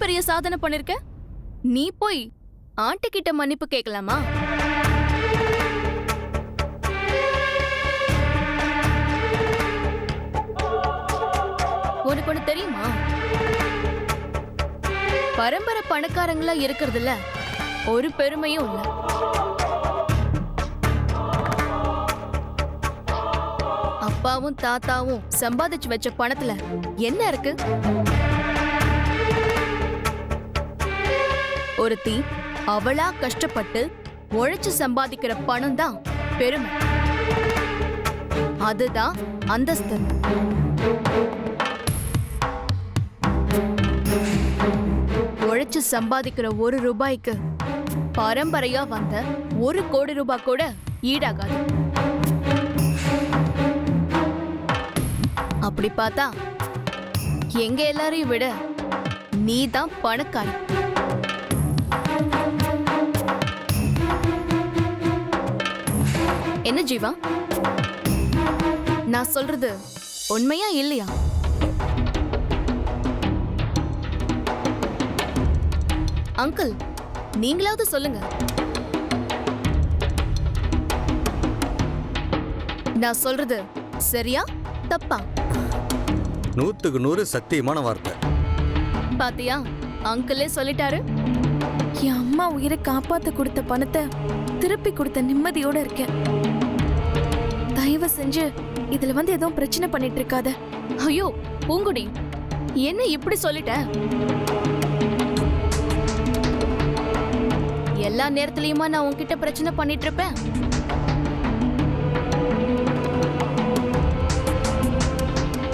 பெரிய சாதனை பண்ணிருக்க. நீ போய் ஆண்டி கிட்ட மன்னிப்பு கேட்கலாமா? உனக்கு ஒண்ணு தெரியுமா? பரம்பரை பணக்காரங்களா இருக்கிறதுல ஒரு பெருமையும் இல்ல. அப்பாவும் தாத்தாவும் சம்பாதிச்சு வச்ச பணத்துல என்ன இருக்கு? ஒருத்தி அவளா கஷ்டப்பட்டு உழைச்சு சம்பாதிக்கிற பணம் தான் பெருமை. அதுதான் அந்தஸ்து. உழைச்சு சம்பாதிக்கிற ஒரு ரூபாய்க்கு பரம்பரையா வந்த 1 கோடி ரூபாய் கூட ஈடாகாது. அப்படி பார்த்தா எங்க எல்லாரையும் விட நீ தான் பணக்கார. என்ன ஜீவா, நான் சொல்றது உண்மையா இல்லையா? அங்கிள், நீங்களாவது சொல்லுங்க. நான் சொல்றது சரியா தப்பா? 100க்கு 100 சத்தியமான வார்த்தை. பாத்தியா, அங்கிளே சொல்லிட்டாரு. என் அம்மா உயிரை காப்பாத்த கொடுத்த பணத்தை திருப்பி கொடுத்த நிம்மதியோட இருக்கேன். தயவு செஞ்சு இதுல வந்து ஏதோ பிரச்சனை பண்ணிட்டு இருக்காத. ஐயோ பூங்குடி, என்ன இப்படி சொல்லிட்ட? எல்லா நேரத்திலயுமா நான் உன்கிட்ட பிரச்சனை பண்ணிட்டு இருப்பேன்?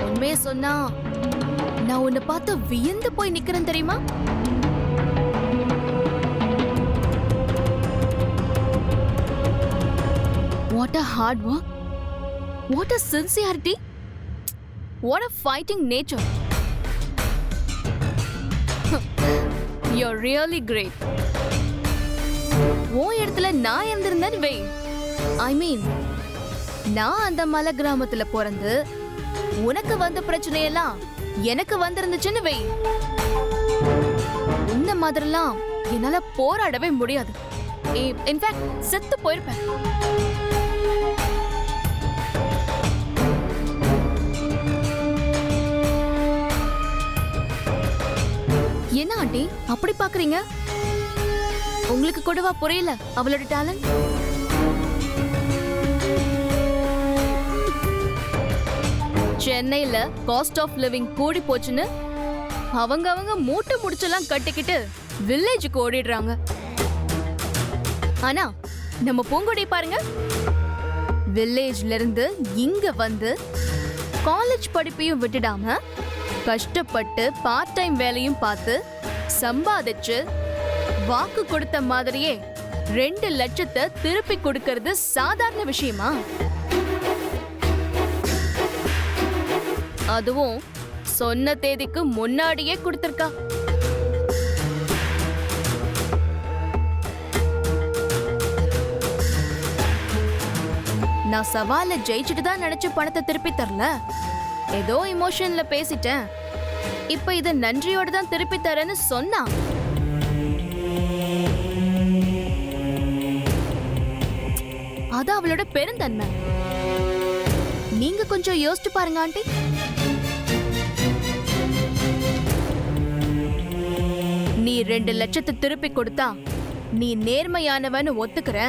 உண்மையை சொன்னா நான் உன்னை பார்த்து வியந்து போய் நிக்கிறேன் தெரியுமா? What a hard work. What a sincerity. What a fighting nature. You're really great. உன் இடத்துல நான் இருந்திருந்தேன்னு வை. I mean, நான் அந்த மலை கிராமத்துல பிறந்து உனக்கு வந்த பிரச்சனையெல்லாம் எனக்கு வந்திருந்துச்சுன்னு வை. இந்த மாதிரிலாம் என்னால போராடவே முடியாது. இன்ஃபேக்ட் செத்து போயிருப்பேன். என்ன ஆண்டி அப்படி பாக்குறீங்க? உங்களுக்கு கூடவா புரியல அவளோட டேலண்ட்? சென்னையில காஸ்ட் ஆஃப் லிவிங் கூடி போச்சுன்னு அவங்க மூட்டை முடிச்செல்லாம் கட்டிக்கிட்டு வில்லேஜுக்கு ஓடிடுறாங்க. ஆனா நம்ம பூங்குடி பாருங்க, வில்லேஜ்ல இருந்து இங்க வந்து காலேஜ் படிப்பையும் விட்டுடாம கஷ்டப்பட்டு பார்ட் டைம் வேலையும் பார்த்து சம்பாதிச்சு வாக்கு கொடுத்த மாதிரியே 2 லட்சத்தை திருப்பி கொடுக்கிறது சாதாரண விஷயமா? அதுவும் சொன்ன தேதிக்கு முன்னாடியே கொடுத்திருக்கா. நான் சவால ஜெயிச்சுட்டு தான் நினைச்சு பணத்தை திருப்பி தரல. ஏதோ இமோஷன்ல பேசிட்டேன். இப்ப இத நன்றியோட தான் திருப்பி தரேன்னு சொன்னா. அது அவளோட பெருந்தன்மை. நீங்க கொஞ்சம் யோசிச்சு பாருங்க ஆண்டி. நீ 2 லட்சத்தை திருப்பி கொடுத்தா நீ நேர்மையானவன்னு ஒத்துக்கிற,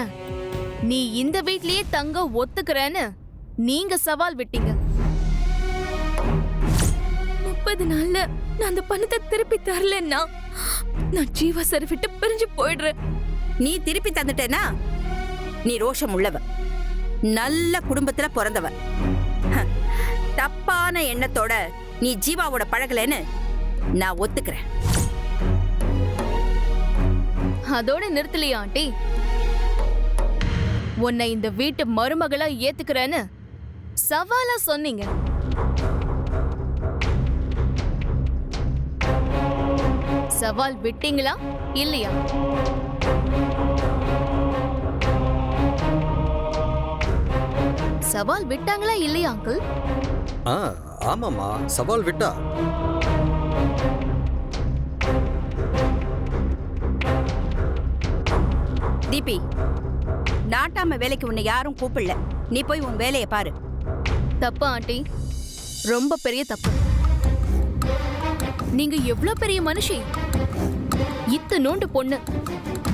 நீ இந்த வீட்லயே தங்க ஒத்துக்கிறேன்னு நீங்க சவால் விட்டீங்க. 30 நாள்ல நான் அந்த பணத்தை திருப்பி தரலன்னா நான் ஜீவா சார் விட்டு பிரிஞ்சு போயிடுறேன். நீ திருப்பி தந்துட்டேனா நீ ரோஷம் உள்ளவ, நல்ல குடும்பத்துல பிறந்தவ. தப்பான எண்ணத்தோட நீ ஜீவாவோட பழகலன்னு நான் ஒத்துக்கிறேன். அதோட நிறுத்தலையா ஆண்டி? உன்னை இந்த வீட்டு மருமகளா ஏத்துக்கிறேன்னு சவாலா சொன்னீங்க. சவால் விட்டீங்களா இல்லையா? சவால் விட்டாங்களா இல்லையா அங்கிள்? ஆமாமா, சவால் விட்டா. தீபி, நாட்டாம வேலைக்கு உன்னை யாரும் கூப்பிடல. நீ போய் உன் வேலையை பாரு. தப்பு ஆண்டி, ரொம்ப பெரிய தப்பு. நீங்க எவ்ளோ பெரிய மனுஷி. இத்தனோண்டு பொண்ணு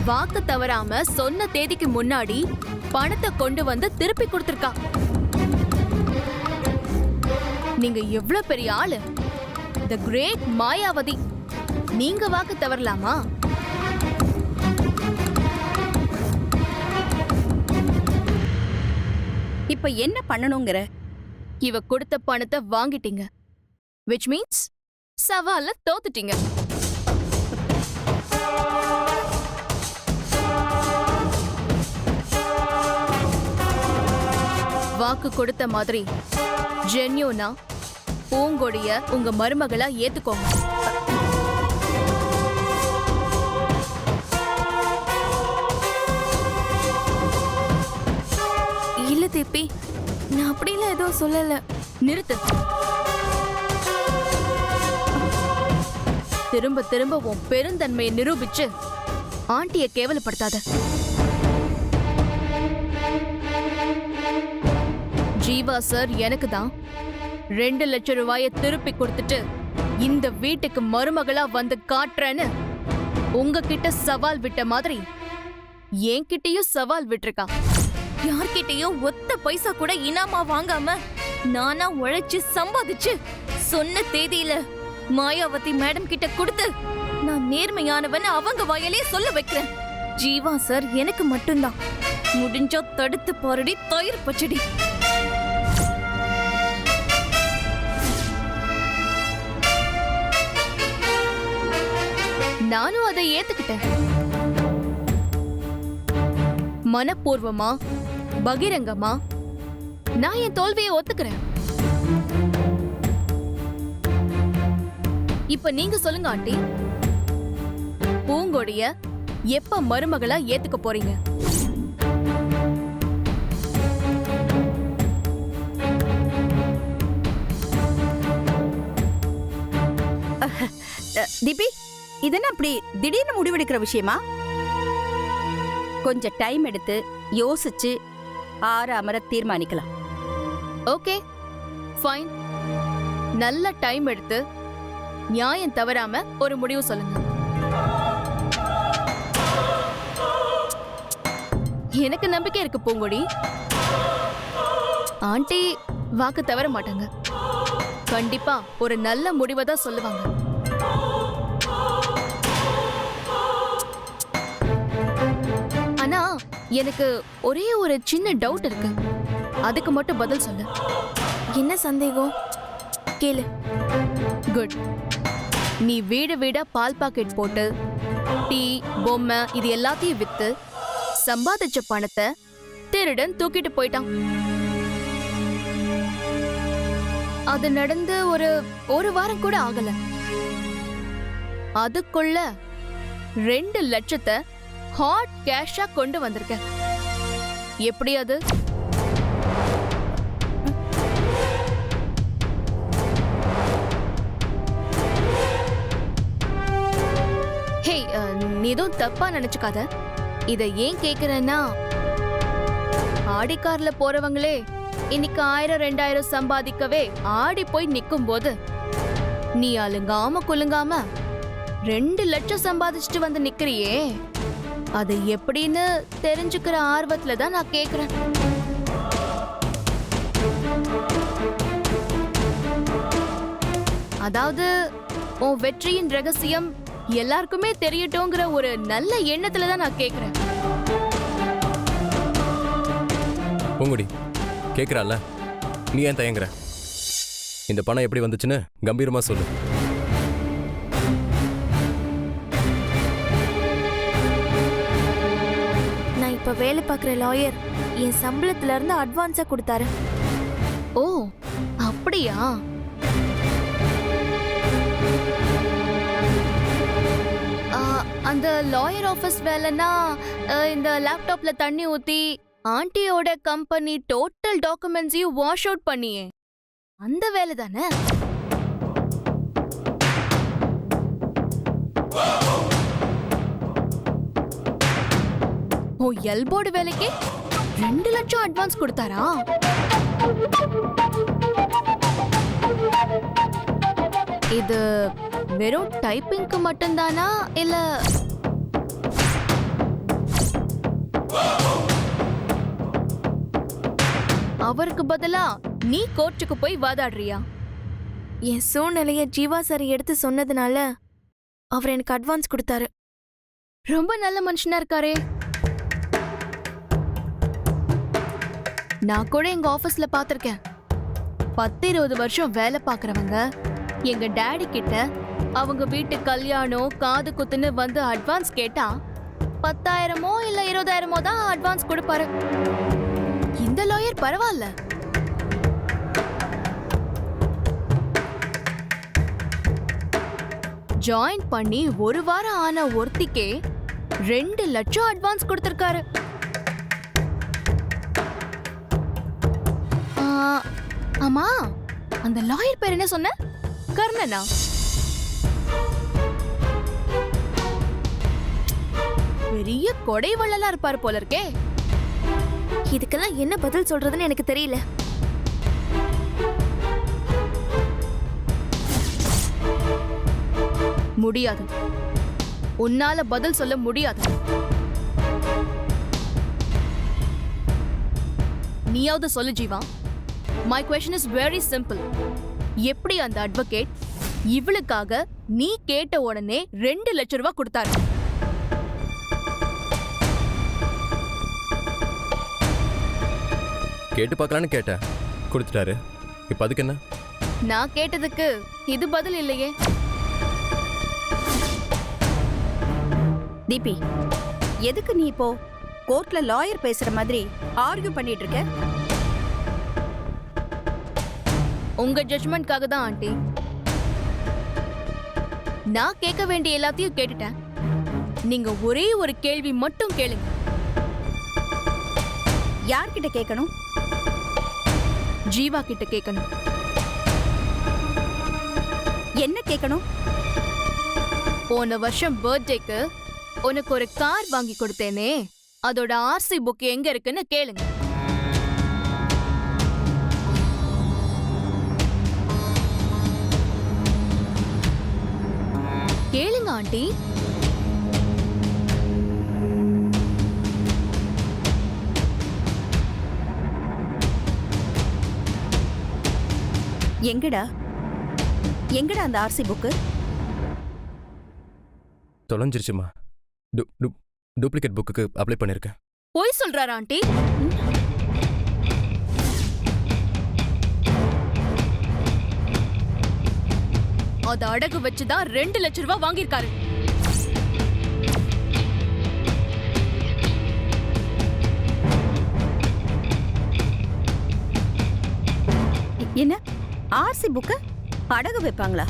வாக்கு தவறாம சொன்ன தேதிக்கு முன்னாடி பணத்தை கொண்டு வந்து திருப்பி கொடுத்திருக்கா. நீங்க எவ்ளோ பெரிய ஆளு, தி கிரேட் மாயாவதி. நீங்க வாக்கு தவறலாமா? இப்ப என்ன பண்ணணுங்கிற? இவ கொடுத்த பணத்தை வாங்கிட்டீங்க, which means சவால்ல தோத்துட்டீங்க. வாக்கு கொடுத்த மாதிரி ஜென்யூனா பூங்கொடிய உங்க மருமகளா ஏத்துக்கோங்க. இல்ல தீபி, நான் அப்படிலாம் எதுவும் சொல்லல. நிறுத்து. திரும்ப திரும்ப உன் பெருந்தன்மையை நிரூபிச்சு ஆண்டிய கேவலப்படுத்தாத. ஜீவா சார் எனக்கு தான் 2 லட்சம் ரூபாயை திருப்பி கொடுத்துட்டு இந்த வீட்டுக்கு மருமகளா வந்து காட்டுறேன்னு உங்ககிட்ட சவால் விட்ட மாதிரி என்கிட்டயும் சவால் விட்டுருக்கா. யார்கிட்டயும் ஒத்த பைசா கூட இனாமா வாங்காம நானா உழைச்சு சம்பாதிச்சு சொன்ன தேதியில மாயாவதி மேடம் கிட்ட கொடுத்து நான் நேர்மையானவன் அவங்க வாயிலே சொல்ல வைக்கிறேன். ஜீவா சார் எனக்கு மட்டும்தான். முடிஞ்சா தடுத்து பாருடி தயிர் பச்சடி. நானும் அதை ஏத்துக்கிட்டேன். மனப்பூர்வமா பகிரங்கமா நான் என் தோல்வியை ஒத்துக்கிறேன். இப்ப நீங்க சொல்லுங்க ஆண்டி, பூங்கொடிய எப்ப மருமகளா ஏத்துக்க போறீங்க? தீபி, இதென்ன அப்படி திடீர்னு முடிவெடுக்கிற விஷயமா? கொஞ்சம் டைம் எடுத்து யோசிச்சு ஆறாமற தீர்மானிக்கலாம். Okay fine. நல்ல டைம் எடுத்து நியாயம் தவறாம ஒரு முடிவு சொல்லுங்க. எனக்கு நம்பிக்கை இருக்கு பூங்கொடி. ஆண்டி வாக்கு தவற மாட்டாங்க. கண்டிப்பா ஒரு நல்ல முடிவை தான் சொல்லுவாங்க. ஆனா எனக்கு ஒரே ஒரு சின்ன டவுட் இருக்கு. அதுக்கு மட்டும் பதில் சொல்லு. என்ன சந்தேகம்? கேளு. குட். நீ வீடு வீடா பால் பாக்கெட் போட்டு டீ பொம்மை இது எல்லாத்தையும் வித்து சம்பாதிச்ச பணத்தை திருடன் தூக்கிட்டு போயிட்டான். அது நடந்து ஒரு வாரம் கூட ஆகல. அதுக்குள்ள 2 லட்சத்தை ஹாட் கேஷா கொண்டு வந்திருக்க. எப்படி அது? ஹே, நீ எதுவும் தப்பா நினைச்சுக்காத. இத ஏன் கேக்குறேன்னா, ஆடிக்கார்ல போறவங்களே இன்னைக்கு 1000 2000 சம்பாதிக்கவே ஆடி போய் நிக்கும் போது நீ அலுங்காம குலுங்காம 2 லட்சம் சம்பாதிச்சுட்டு வந்து நிக்கிறியே, அது எப்படின்னு தெரிஞ்சுக்கிற ஆர்வத்துல தான் நான் கேக்குறேன். அதாவது உன் வெற்றியின் ரகசியம் எல்லாருக்குமே தெரியட்டும்ங்கிற ஒரு நல்ல எண்ணத்துல தான் நான் கேக்குறேன். பூங்குடி கேக்குறால, நீ ஏன் தயங்குற? இந்த பணம் எப்படி வந்துச்சுன்னு கம்பீரமா சொல்லு. நான் இப்ப வேலை பார்க்குற லாயர் என் சம்பளத்துல இருந்து அட்வான்ஸா கொடுத்தாரு. ஓ அப்படியா? அந்த லாயர் ஆபீஸ் வேலைன்னா இந்த லேப்டாப்ல தண்ணி ஊத்தி ஆண்டியோட கம்பெனி டோட்டல் டாக்குமெண்ட்ஸையும் வாஷ் அவுட் பண்ணியே அந்த வேலை தானே? உன் எல்போர்டு வேலைக்கு 2 லட்சம் அட்வான்ஸ் கொடுத்தாரா? இது வெறும் டைப்பிங்க்கு மட்டும்தானா இல்ல அவருக்கு பதிலா நீ கோர்ட்டுக்கு போய் வாதாடுறியா? என் சூழ்நிலைய ஜீவா சார் எடுத்து சொன்னதுனால அவர் எனக்கு அட்வான்ஸ் கொடுத்தாரு. ரொம்ப நல்ல மனுஷனா இருக்காரே. நான் கூட எங்க ஆபீஸ்ல பாத்திருக்கேன். 10-20 வருஷம் வேலை பாக்குறவங்க எங்க டாடி கிட்ட அவங்க வீட்டு கல்யாணம் காது குத்துன்னு வந்து அட்வான்ஸ் கேட்டா 10,000மோ இல்ல 20,000மோ தான் அட்வான்ஸ் கொடுப்பாரு. இந்த லாயர் பரவாயில்ல. ஜாயின் பண்ணி 1 வாரம் ஆன ஒருத்திக்கே 2 லட்சம் அட்வான்ஸ் கொடுத்திருக்காரு. ஆமா, அந்த லாயர் பேர் என்ன சொன்ன? கர்ணனா? பெரிய கொடை வள்ளலா இருப்பாரு போல இருக்கே. இதுக்கெல்லாம் என்ன பதில் சொல்றதுன்னு எனக்கு தெரியல. முடியாது, உன்னால பதில் சொல்ல முடியாது. நீயாவது சொல்லு Jeeva. My question is very simple. எப்படி அந்த அட்வொகேட் இவளுக்காக நீ கேட்ட உடனே 2 லட்சம் ரூபாய் கொடுத்தாரு? கேட்டு பார்க்கலான்னு கேட்டேன், கொடுத்துட்டாரு. இப்போ அதுக்கு என்ன? நான் கேட்டதுக்கு இது பதில் இல்லையே. தீபி, எதுக்கு நீ இப்போ கோர்ட்ல லாயர் பேசுற மாதிரி ஆர்கியூ பண்ணிட்டு இருக்க? உங்க ஜட்ஜ்மெண்ட்காக தான் ஆண்டி. நான் கேட்க வேண்டிய எல்லாத்தையும் கேட்டுட்டேன். நீங்க ஒரே ஒரு கேள்வி மட்டும் கேளுங்க. யார்கிட்ட கேட்கணும்? ஜீவா கிட்ட கேட்கணும். என்ன கேட்கணும்? போன வருஷம் பர்த்டேக்கு உனக்கு ஒரு கார் வாங்கி கொடுத்தேனே, அதோட ஆர்சி புக் எங்க இருக்குன்னு கேளுங்க. கேளுங்க ஆண்டி. எங்கடா எங்கடா அந்த ஆர்சி புக்கு? தொலைஞ்சிருச்சுமா. டூப்ளிகேட் புக்குக்கு அப்ளை பண்ணியிருக்கேன். போய் சொல்றாரா ஆண்டி? அத அடகு வச்சுதான் 2 லட்சம் ரூபாய் வாங்கியிருக்காரு. என்ன ஆர்சி புக்க அடகு வைப்பாங்களா?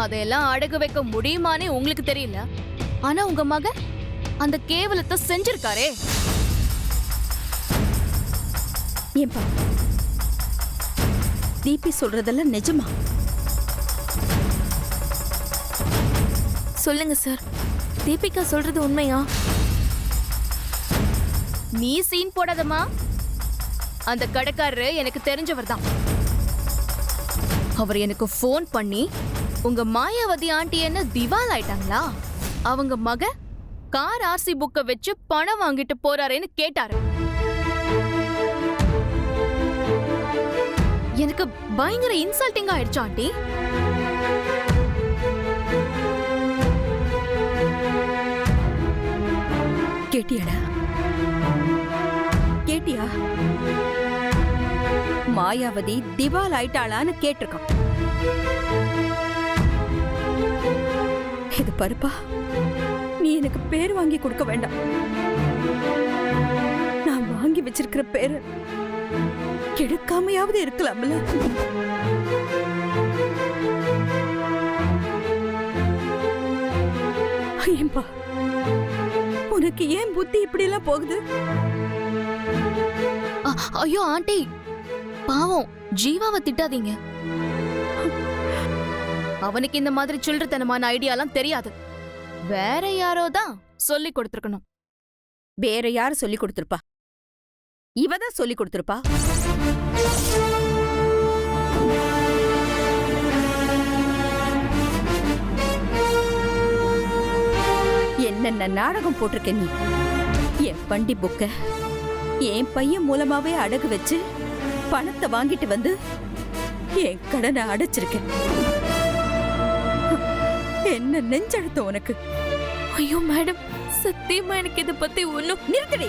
அதையெல்லாம் அடகு வைக்க முடியுமானே உங்களுக்கு தெரியல. ஆனா உங்க மக அந்த கேவலத்தை செஞ்சிருக்காரே. ஏன்பா தீபி சொல்றதெல்லாம் நிஜமா? சொல்லுங்க சார், தீபிகா சொல்றது உண்மையா? நீ சீன் போடாதமா. அந்த கடைக்காரரு எனக்கு தெரிஞ்சவர் தான். அவர் எனக்கு ஃபோன் பண்ணி உங்க மாயாவதி ஆண்டி என்ன திவால் ஆயிட்டாங்களா, அவங்க மக கார் ஆர்சி புக்க வச்சு பணம் வாங்கிட்டு போறாரேன்னு கேட்டாரு. எனக்கு பயங்கர இன்சல்ட்டிங் ஆயிடுச்சு ஆண்டி. கேட்டியாடா? கேட்டியா? மாயாவதி திவால் ஆயிட்டாளான்னு கேட்டிருக்கான். இது பருப்பா, நீ எனக்கு பேர் வாங்கி கொடுக்க வேண்டாம். நான் வாங்கி வச்சிருக்கிற பேரு கெடுக்காமையாவது இருக்கலாம்ல. ஏன்பா உனக்கு ஏன் புத்தி இப்படி எல்லாம் போகுது? ஐயோ ஆண்டி, பாவம் ஜீவாவை திட்டாதீங்க. அவனுக்கு இந்த மாதிரி சில்லறத்தனமான ஐடியாலாம் தெரியாது. வேற யாரோ தான் சொல்லி கொடுத்துருக்கணும். வேற யார் சொல்லி கொடுத்திருப்பா? இவதான் சொல்லி கொடுத்திருப்பா. என்னென்ன நாடகம் போட்டிருக்க நீ? என் வண்டி புக்க என் பையன் மூலமாவே அடகு வச்சு பணத்தை வாங்கிட்டு வந்து என் கடனை அடைச்சிருக்கேன். என்ன நெஞ்செழுத்தம் உனக்கு? ஐயோ மேடம், சத்தியமா எனக்கு இதை பத்தி ஒண்ணும். நிறுத்தடி.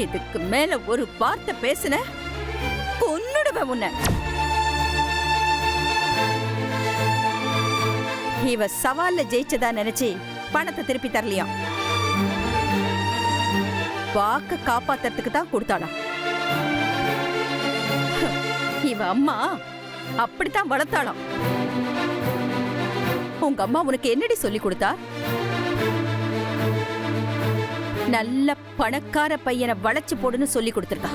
இதுக்கு மேல ஒரு வார்த்தை பேசுன கொன்னுடுவேன் உன்னை. இவ சவால்ல ஜெயிச்சதா நினைச்சு பணத்தை திருப்பி தரலையாம். வாக்க காப்பாத்துறதுக்கு தான் கொடுத்தாளாம். இவ அம்மா அப்படித்தான் வளர்த்தாளாம். உங்க அம்மா உனக்கு என்னடி சொல்லி கொடுத்தா? நல்ல பணக்கார பையனை வளைச்சு போடுன்னு சொல்லி கொடுத்திருக்கா.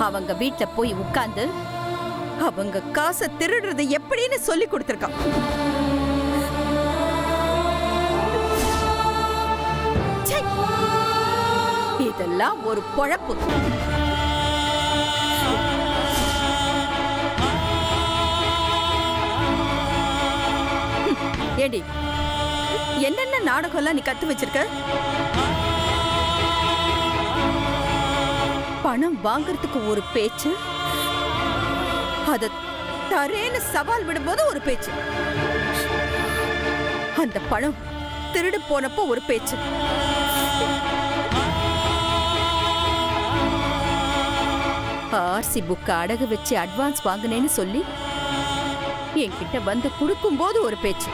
அவங்க வீட்ல போய் உட்கார்ந்து அவங்க காசை திருடுறது எப்படின்னு சொல்லி கொடுத்திருக்கான். ச்சே! இதெல்லாம் ஒரு பொழப்பு. ஏடி, என்னென்ன நாடகம்லாம் நீ கத்து வச்சிருக்க? பணம் வாங்கறதுக்கு ஒரு பேச்சு, அத தரேன்னு சவால் விடும்போது ஒரு பேச்சு, அந்த பணம் திருடு போனப்போ ஒரு பேச்சு. ஆர்சி புக்க அடகு வச்சு அட்வான்ஸ் வாங்கினேன்னு சொல்லி என்கிட்ட வந்து கொடுக்கும் போது ஒரு பேச்சு.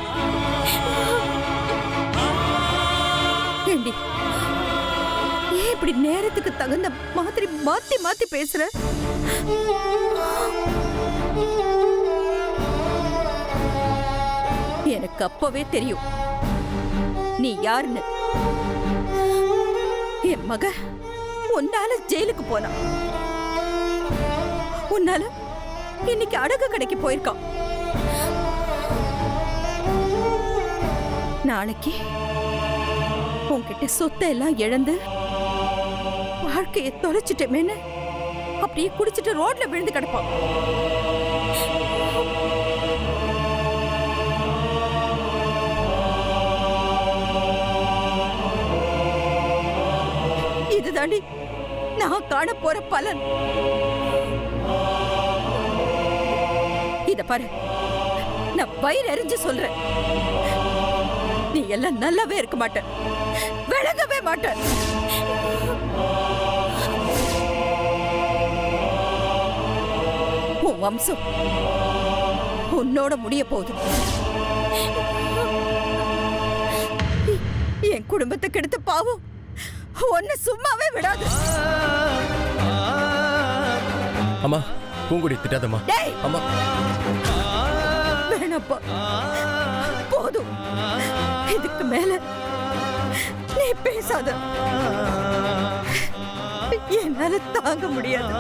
ஏண்டி, ஏன் இப்படி நேரத்துக்கு தகுந்த மாதிரி மாத்தி மாத்தி பேசுற? எனக்கு அப்பவே தெரியும் நீ யாருன்னு. என் மக உன்னால ஜெயிலுக்கு போனா, உன்னால இன்னைக்கு அடகு கடைக்கு போயிருக்கான். நாளைக்கு உன்கிட்ட சொத்தை எல்லாம் இழந்து வாழ்க்கையை தொலைச்சிட்டேமேன்னு அப்படியே குடிச்சிட்டு ரோட்ல விழுந்து கிடப்பான். இதுதாண்டி நான் காண போற பலன். இத பாரு, நான் வயிறு எரிஞ்சு சொல்றேன், நீ எல்லாம் நல்லாவே இருக்க மாட்ட, விளங்கவே மாட்ட. உன் வம்சம் உன்னோட முடிய போகுது. என் குடும்பத்தை கெடுத்த பாவம் உன்னை சும்மாவே விடாது. அம்மா, பூங்குடி திட்டாதம்மா. டேய், அம்மா, வேணாப்பா, போதும். இதுக்கு மேல நீ பேசாத, என்னால தாங்க முடியாது.